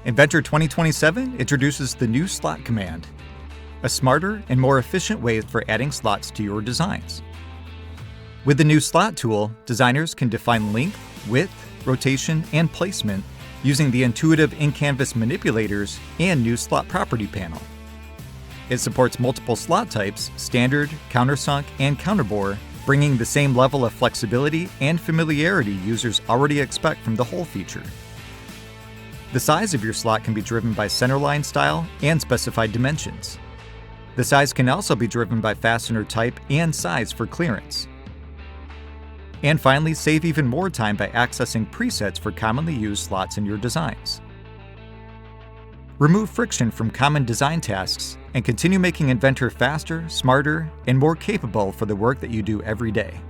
Inventor 2027 introduces the new slot command, a smarter and more efficient way for adding slots to your designs. With the new slot tool, designers can define length, width, rotation, and placement using the intuitive in-canvas manipulators and new slot property panel. It supports multiple slot types, standard, countersunk, and counterbore, bringing the same level of flexibility and familiarity users already expect from the hole feature. The size of your slot can be driven by centerline style and specified dimensions. The size can also be driven by fastener type and size for clearance. And finally, save even more time by accessing presets for commonly used slots in your designs. Remove friction from common design tasks and continue making Inventor faster, smarter, and more capable for the work that you do every day.